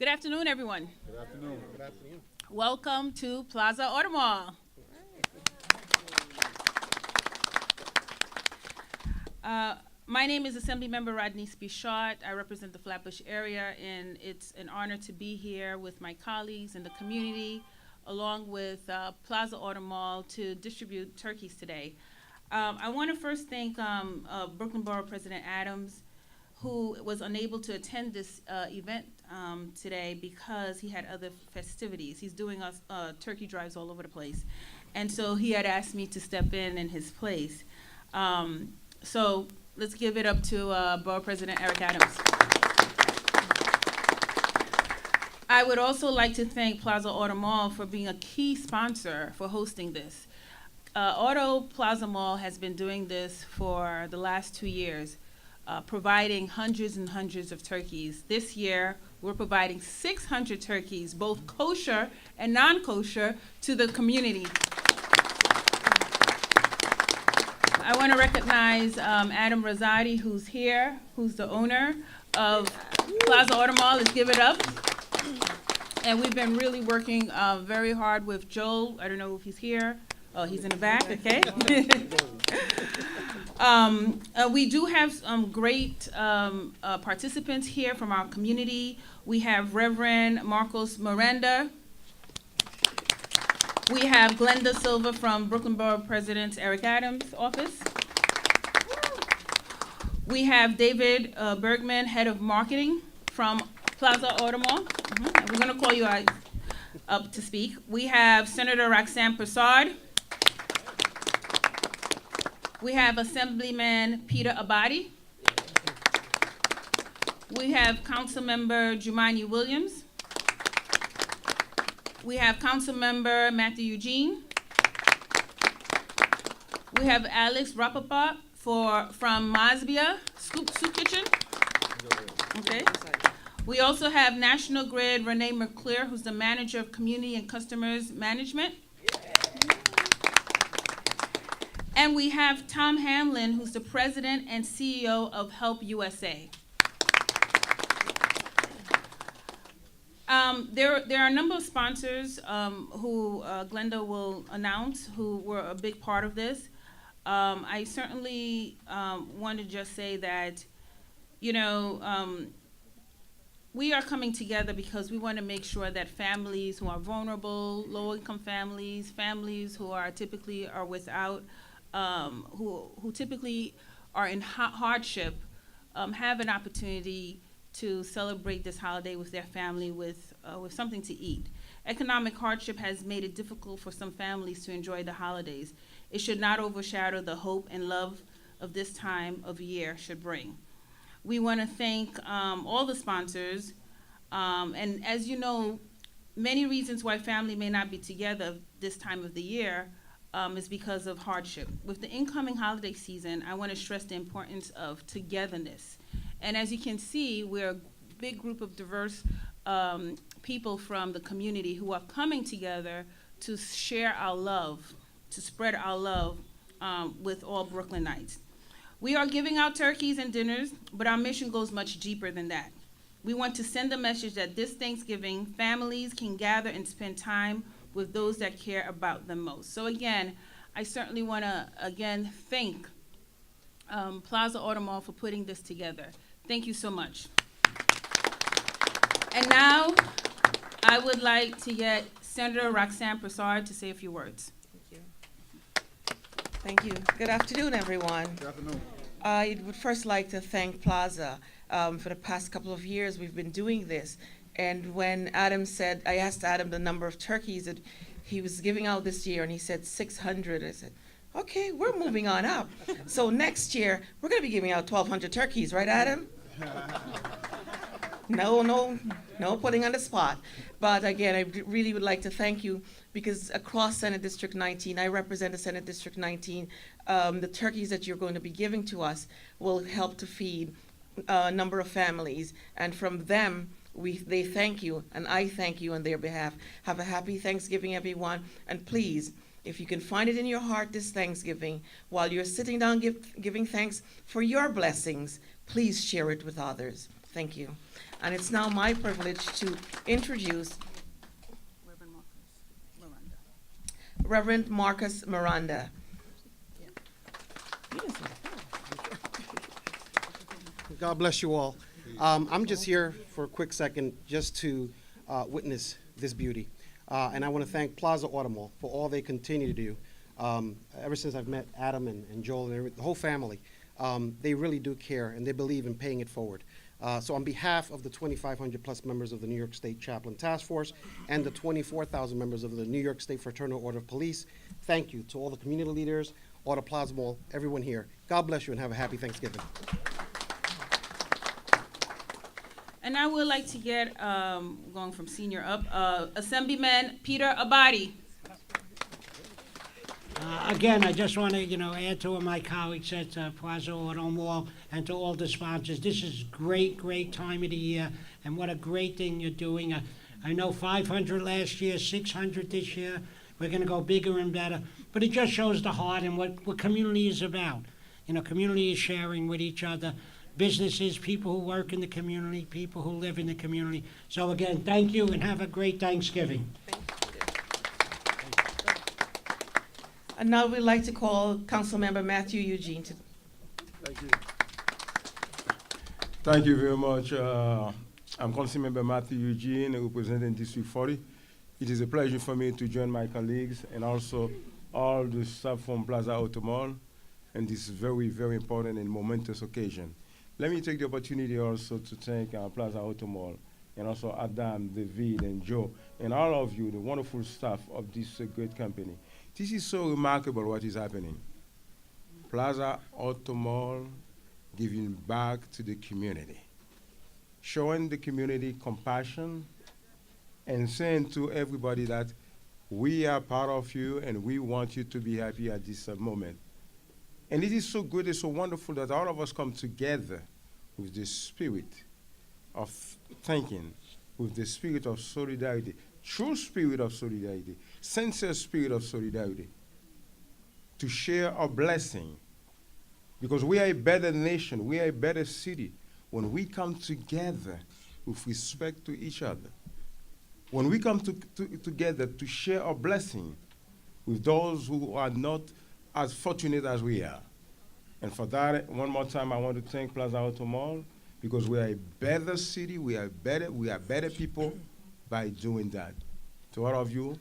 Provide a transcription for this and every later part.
Good afternoon, everyone. Good afternoon. Good afternoon. Welcome to Plaza Auto Mall. My name is Assemblymember Rodney Spichot. I represent the Flatbush area, and it's an honor to be here with my colleagues in the community, along with Plaza Auto Mall, to distribute turkeys today. I want to first thank Brooklyn Borough President Adams, who was unable to attend this event today because he had other festivities. He's doing us turkey drives all over the place. And so he had asked me to step in his place. So let's give it up to Borough President Eric Adams. I would also like to thank Plaza Auto Mall for being a key sponsor for hosting this. Auto Plaza Mall has been doing this for the last 2 years, providing hundreds and hundreds of turkeys. This year, we're providing 600 turkeys, both kosher and non-kosher, to the community. I want to recognize Adam Rosati, who's here, who's the owner of Plaza Auto Mall. Let's give it up. And we've been really working very hard with Joel. I don't know if he's here. Oh, he's in the back, okay. We do have some great participants here from our community. We have Reverend Marcos Miranda. We have Glenda Silva from Brooklyn Borough President Eric Adams' office. We have David Bergman, Head of Marketing from Plaza Auto Mall. We're going to call you up to speak. We have Senator Roxanne Prasad. We have Assemblyman Peter Abadi. We have Councilmember Jumani Williams. We have Councilmember Matthew Eugene. We have Alex Rapaport from Masbia Soup Kitchen. Okay. We also have National Grid Renee McClure, who's the Manager of Community and Customers Management. And we have Tom Hamlin, who's the President and CEO of Help USA. There are a number of sponsors who Glenda will announce who were a big part of this. I certainly want to just say that, we are coming together because we want to make sure that families who are vulnerable, low-income families, families who are typically are without, who typically are in hardship, have an opportunity to celebrate this holiday with their family with something to eat. Economic hardship has made it difficult for some families to enjoy the holidays. It should not overshadow the hope and love of this time of year should bring. We want to thank all the sponsors, and as you know, many reasons why family may not be together this time of the year is because of hardship. With the incoming holiday season, I want to stress the importance of togetherness. And as you can see, we're a big group of diverse people from the community who are coming together to share our love, to spread our love with all Brooklynites. We are giving out turkeys and dinners, but our mission goes much deeper than that. We want to send a message that this Thanksgiving, families can gather and spend time with those that care about them most. So again, I certainly want to, thank Plaza Auto Mall for putting this together. Thank you so much. And now, I would like to get Senator Roxanne Prasad to say a few words. Thank you. Good afternoon, everyone. Good afternoon. I would first like to thank Plaza. For the past couple of years, we've been doing this. And when Adam said, I asked Adam the number of turkeys that he was giving out this year, and he said 600. I said, okay, we're moving on up. So next year, we're going to be giving out 1,200 turkeys, right, Adam? No putting on the spot. But again, I really would like to thank you because across Senate District 19, I represent the Senate District 19, the turkeys that you're going to be giving to us will help to feed a number of families. And from them, they thank you, and I thank you on their behalf. Have a happy Thanksgiving, everyone. And please, if you can find it in your heart this Thanksgiving, while you're sitting down giving thanks for your blessings, please share it with others. Thank you. And it's now my privilege to introduce Reverend Marcus Miranda. God bless you all. I'm just here for a quick second just to witness this beauty. And I want to thank Plaza Automall for all they continue to do. Ever since I've met Adam and Joel and the whole family, they really do care and they believe in paying it forward. So on behalf of the 2,500 plus members of the New York State Chaplain Task Force and the 24,000 members of the New York State Fraternal Order of Police, thank you to all the community leaders, Auto Plaza Mall, everyone here. God bless you and have a happy Thanksgiving. And I would like to get, going from senior up, Assemblyman Peter Abadi. Again, I just want to, add to what my colleague said to Plaza Auto Mall and to all the sponsors. This is great time of the year, and what a great thing you're doing. I know 500 last year, 600 this year. We're going to go bigger and better. But it just shows the heart and what community is about. Community is sharing with each other. Businesses, people who work in the community, people who live in the community. So again, thank you and have a great Thanksgiving. And now we'd like to call Councilmember Matthew Eugene. Thank you. Thank you very much. I'm Councilmember Matthew Eugene, representing District 40. It is a pleasure for me to join my colleagues and also all the staff from Plaza Auto Mall on this very important and momentous occasion. Let me take the opportunity also to thank Plaza Auto Mall and also Adam, David, and Joe, and all of you, the wonderful staff of this great company. This is so remarkable what is happening. Plaza Auto Mall giving back to the community, showing the community compassion, and saying to everybody that we are part of you and we want you to be happy at this moment. And it is so good, it's so wonderful that all of us come together with the spirit of thanking, with the spirit of solidarity, true spirit of solidarity, sincere spirit of solidarity, to share our blessing. Because we are a better nation, we are a better city when we come together with respect to each other. When we come together to share our blessing with those who are not as fortunate as we are. And for that, one more time, I want to thank Plaza Auto Mall because we are a better city, we are better people by doing that. To all of you,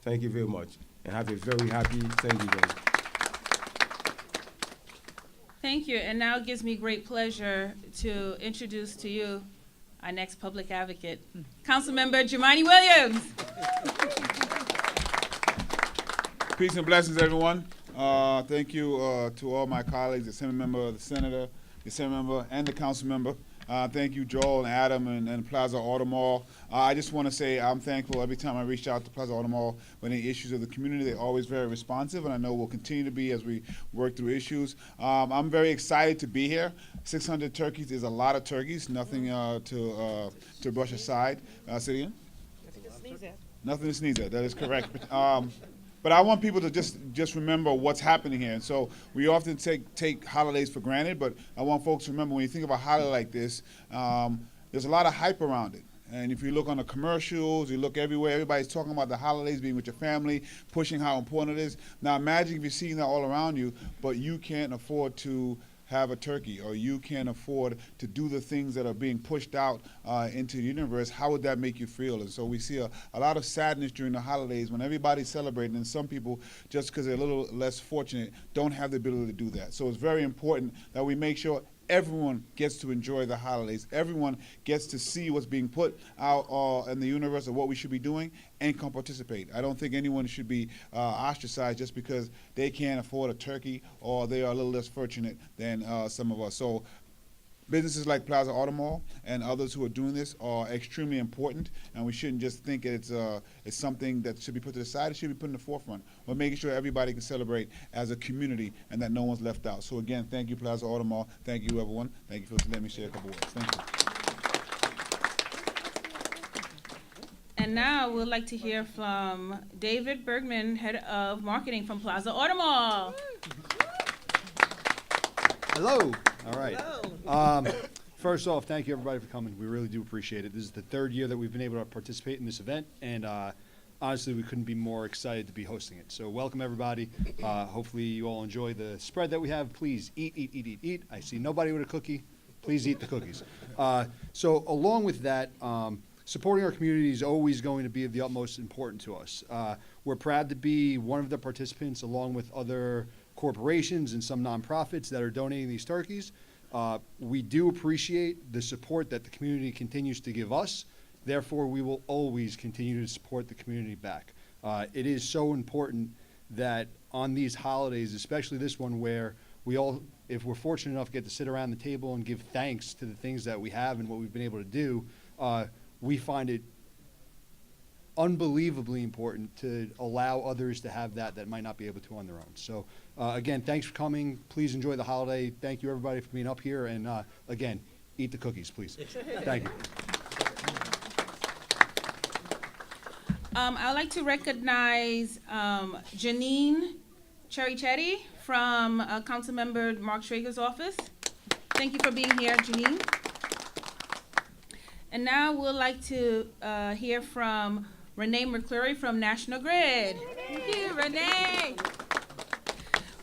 thank you very much, and have a very happy Thanksgiving. Thank you, and now it gives me great pleasure to introduce to you our next public advocate, Councilmember Jemani Williams. Peace and blessings, everyone. Thank you to all my colleagues, the Assembly member, the Senator, the Assembly member, and the Council member. Thank you, Joel and Adam and Plaza Auto Mall. I just want to say I'm thankful every time I reach out to Plaza Auto Mall with any issues of the community. They're always very responsive, and I know we'll continue to be as we work through issues. I'm very excited to be here. 600 turkeys is a lot of turkeys. Nothing to brush aside. Say it again? Nothing to sneeze at. Nothing to sneeze at. That is correct. But I want people to just remember what's happening here. And so we often take holidays for granted, but I want folks to remember when you think of a holiday like this, there's a lot of hype around it. And if you look on the commercials, you look everywhere, everybody's talking about the holidays, being with your family, pushing how important it is. Now imagine if you're seeing that all around you, but you can't afford to have a turkey, or you can't afford to do the things that are being pushed out into the universe. How would that make you feel? And so we see a lot of sadness during the holidays when everybody's celebrating, and some people, just because they're a little less fortunate, don't have the ability to do that. So it's very important that we make sure everyone gets to enjoy the holidays. Everyone gets to see what's being put out in the universe of what we should be doing and can participate. I don't think anyone should be ostracized just because they can't afford a turkey or they are a little less fortunate than some of us. So businesses like Plaza Auto Mall and others who are doing this are extremely important, and we shouldn't just think it's something that should be put to the side. It should be put in the forefront. We're making sure everybody can celebrate as a community and that no one's left out. So again, thank you, Plaza Auto Mall. Thank you, everyone. Thank you for letting me share a couple words. Thank you. And now we'd like to hear from David Bergman, Head of Marketing from Plaza Auto Mall. Hello. All right. First off, thank you everybody for coming. We really do appreciate it. This is the third year that we've been able to participate in this event, and honestly, we couldn't be more excited to be hosting it. So welcome everybody. Hopefully you all enjoy the spread that we have. Please eat, eat, eat, eat, eat. I see nobody with a cookie. Please eat the cookies. So along with that, supporting our community is always going to be of the utmost importance to us. We're proud to be one of the participants along with other corporations and some nonprofits that are donating these turkeys. We do appreciate the support that the community continues to give us. Therefore, we will always continue to support the community back. It is so important that on these holidays, especially this one where we all, if we're fortunate enough to get to sit around the table and give thanks to the things that we have and what we've been able to do, we find it unbelievably important to allow others to have that might not be able to on their own. So again, thanks for coming. Please enjoy the holiday. Thank you everybody for being up here, and again, eat the cookies, please. Thank you. I'd like to recognize Janine Cherry from Councilmember Mark Schrager's office. Thank you for being here, Janine. And now we'd like to hear from Renee McCleary from National Grid. Thank you, Renee.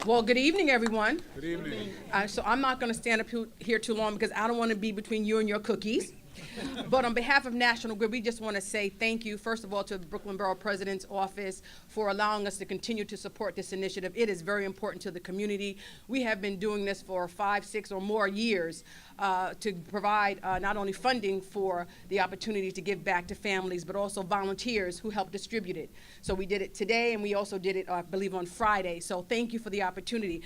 Well, good evening, everyone. Good evening. So I'm not going to stand up here too long because I don't want to be between you and your cookies. But on behalf of National Grid, we just want to say thank you, first of all, to the Brooklyn Borough President's office for allowing us to continue to support this initiative. It is very important to the community. We have been doing this for 5, 6, or more years to provide not only funding for the opportunity to give back to families, but also volunteers who help distribute it. So we did it today, and we also did it, I believe, on Friday. So thank you for the opportunity.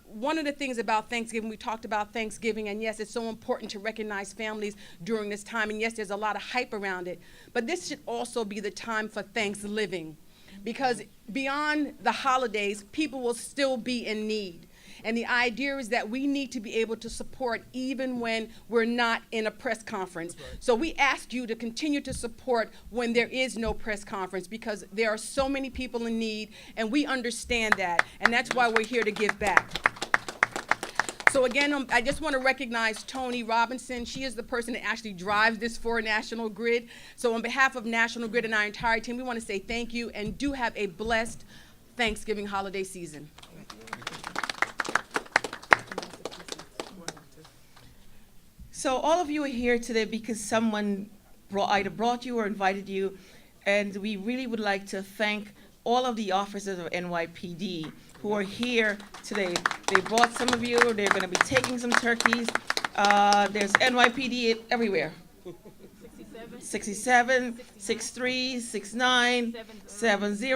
One of the things about Thanksgiving, we talked about Thanksgiving, and yes, it's so important to recognize families during this time, and yes, there's a lot of hype around it, but this should also be the time for Thanksgiving, because beyond the holidays, people will still be in need. And the idea is that we need to be able to support even when we're not in a press conference. So we ask you to continue to support when there is no press conference, because there are so many people in need, and we understand that, and that's why we're here to give back. So again, I just want to recognize Tony Robinson. She is the person that actually drives this for National Grid. So on behalf of National Grid and our entire team, we want to say thank you, and do have a blessed Thanksgiving holiday season. So all of you are here today because someone either brought you or invited you, and we really would like to thank all of the officers of NYPD who are here today. They brought some of you. They're going to be taking some turkeys. There's NYPD everywhere. 67, 63, 69, 70,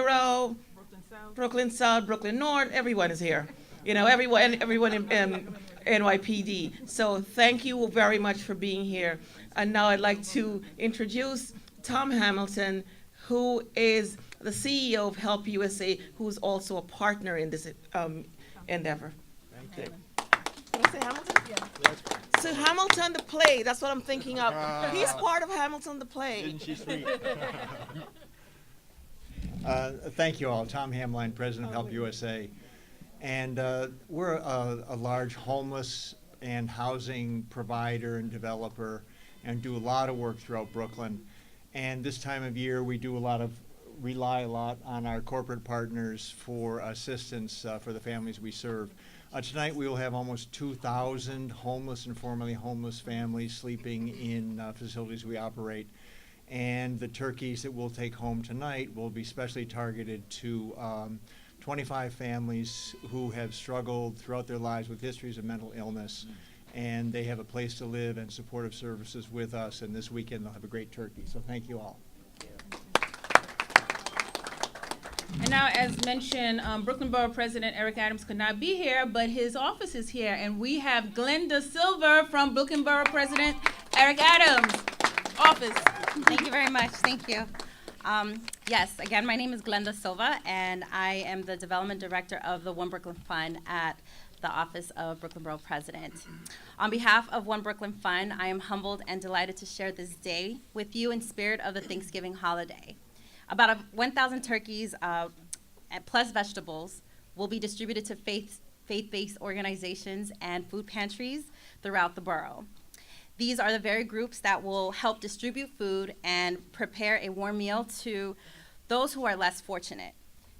Brooklyn South, Brooklyn North. Everyone is here. You know, everyone in NYPD. So thank you very much for being here. And now I'd like to introduce Tom Hamilton, who is the CEO of Help USA, who's also a partner in this endeavor. Thank you. Can I say Hamilton? Yeah. So Hamilton the play, that's what I'm thinking of. He's part of Hamilton the play. Isn't she sweet? Thank you all. Tom Hamline, President of Help USA. And we're a large homeless and housing provider and developer, and do a lot of work throughout Brooklyn. And this time of year, we do rely a lot on our corporate partners for assistance for the families we serve. Tonight, we will have almost 2,000 homeless and formerly homeless families sleeping in facilities we operate. And the turkeys that we'll take home tonight will be specially targeted to 25 families who have struggled throughout their lives with histories of mental illness, and they have a place to live and supportive services with us, and this weekend they'll have a great turkey. So thank you all. And now, as mentioned, Brooklyn Borough President Eric Adams could not be here, but his office is here, and we have Glenda Silver from Brooklyn Borough President Eric Adams' office. Thank you very much. Thank you. Yes, again, my name is Glenda Silva, and I am the Development Director of the One Brooklyn Fund at the Office of Brooklyn Borough President. On behalf of One Brooklyn Fund, I am humbled and delighted to share this day with you in spirit of the Thanksgiving holiday. About 1,000 turkeys plus vegetables will be distributed to faith-based organizations and food pantries throughout the borough. These are the very groups that will help distribute food and prepare a warm meal to those who are less fortunate.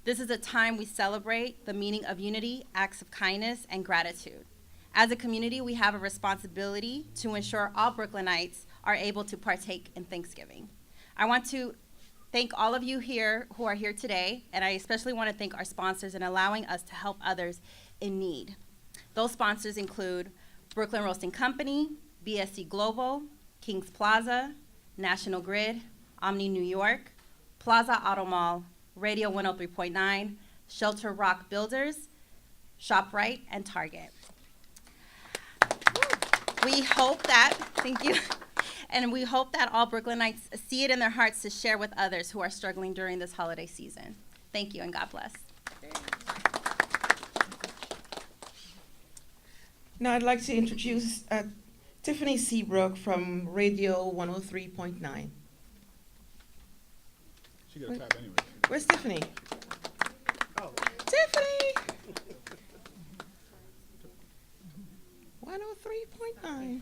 This is a time we celebrate the meaning of unity, acts of kindness, and gratitude. As a community, we have a responsibility to ensure all Brooklynites are able to partake in Thanksgiving. I want to thank all of you here who are here today, and I especially want to thank our sponsors in allowing us to help others in need. Those sponsors include Brooklyn Roasting Company, BSC Global, Kings Plaza, National Grid, Omni New York, Plaza Auto Mall, Radio 103.9, Shelter Rock Builders, ShopRite, and Target. We hope that, thank you, and we hope that all Brooklynites see it in their hearts to share with others who are struggling during this holiday season. Thank you and God bless. Now I'd like to introduce Tiffany Seabrook from Radio 103.9. She got a clap anyway. Where's Tiffany? Oh. Tiffany! 103.9.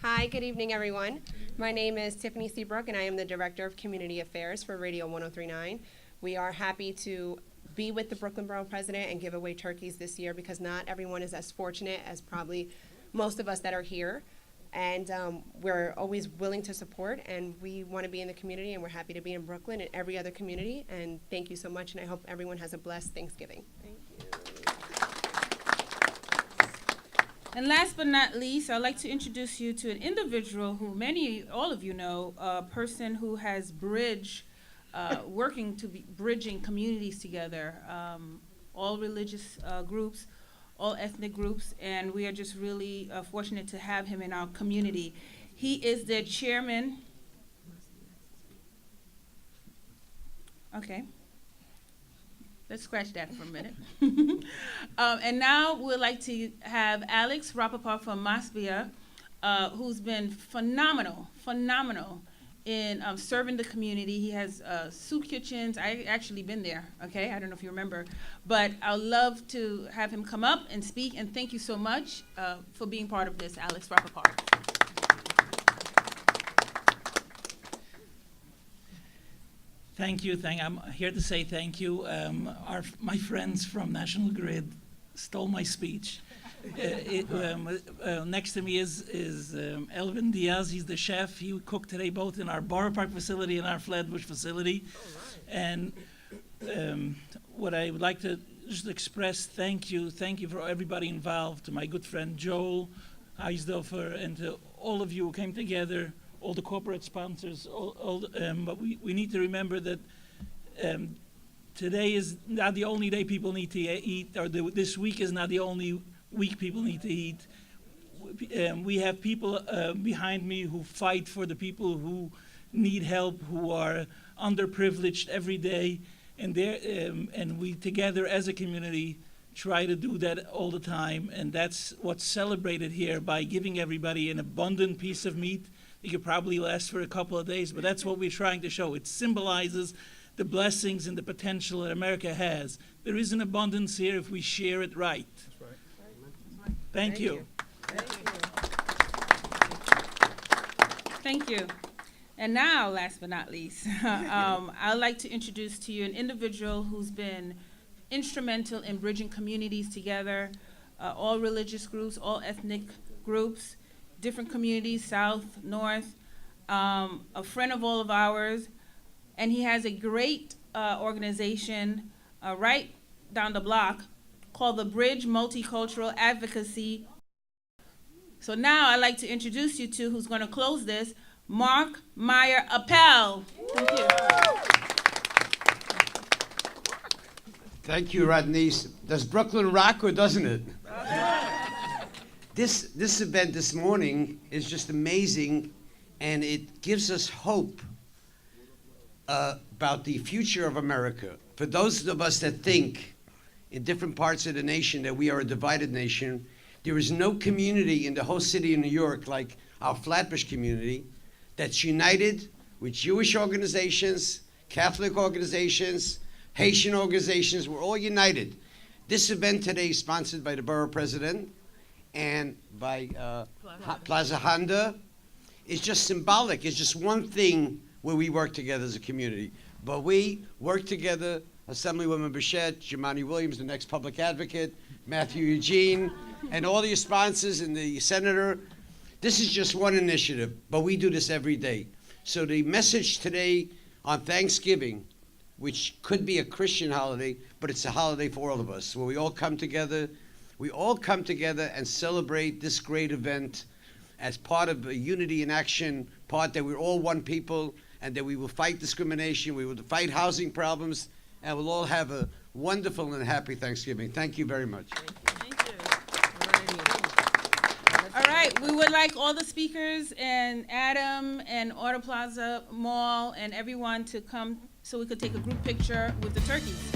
Hi, good evening, everyone. My name is Tiffany Seabrook, and I am the Director of Community Affairs for Radio 103.9. We are happy to be with the Brooklyn Borough President and give away turkeys this year because not everyone is as fortunate as probably most of us that are here. And we're always willing to support, and we want to be in the community, and we're happy to be in Brooklyn and every other community. And thank you so much, and I hope everyone has a blessed Thanksgiving. Thank you. And last but not least, I'd like to introduce you to an individual who all of you know, a person who has working to be bridging communities together, all religious groups, all ethnic groups, and we are just really fortunate to have him in our community. He is the chairman. Okay. Let's scratch that for a minute. And now we'd like to have Alex Rappaport from Masbia, who's been phenomenal in serving the community. He has soup kitchens. I actually been there, okay? I don't know if you remember. But I'd love to have him come up and speak, and thank you so much for being part of this, Alex Rappaport. Thank you. I'm here to say thank you. My friends from National Grid stole my speech. Next to me is Elvin Diaz. He's the chef. He cooked today both in our Borough Park facility and our Flatbush facility. And what I would like to just express thank you for everybody involved, to my good friend Joel Eisdorfer, and to all of you who came together, all the corporate sponsors. But we need to remember that today is not the only day people need to eat, or this week is not the only week people need to eat. We have people behind me who fight for the people who need help, who are underprivileged every day, and we together as a community try to do that all the time, and that's what's celebrated here by giving everybody an abundant piece of meat. It could probably last for a couple of days, but that's what we're trying to show. It symbolizes the blessings and the potential that America has. There is an abundance here if we share it right. That's right. Thank you. Thank you. And now, last but not least, I'd like to introduce to you an individual who's been instrumental in bridging communities together, all religious groups, all ethnic groups, different communities, south, north, a friend of all of ours, and he has a great organization right down the block called the Bridge Multicultural Advocacy. So now I'd like to introduce you to who's going to close this, Mark Meyer Appel. Thank you. Thank you, Rodneyce. Does Brooklyn rock or doesn't it? This event this morning is just amazing, and it gives us hope about the future of America. For those of us that think in different parts of the nation that we are a divided nation, there is no community in the whole city of New York like our Flatbush community that's united with Jewish organizations, Catholic organizations, Haitian organizations. We're all united. This event today is sponsored by the Borough President, and by Plaza Honda. It's just symbolic. It's just one thing where we work together as a community. But we work together, Assemblywoman Bichette, Jemani Williams, the next public advocate, Matthew Eugene, and all your sponsors and the senator. This is just one initiative, but we do this every day. So the message today on Thanksgiving, which could be a Christian holiday, but it's a holiday for all of us, where we all come together and celebrate this great event as part of a unity in action, part that we're all one people, and that we will fight discrimination, we will fight housing problems, and we'll all have a wonderful and happy Thanksgiving. Thank you very much. All right, we would like all the speakers and Adam and Auto Plaza Mall and everyone to come so we could take a group picture with the turkeys.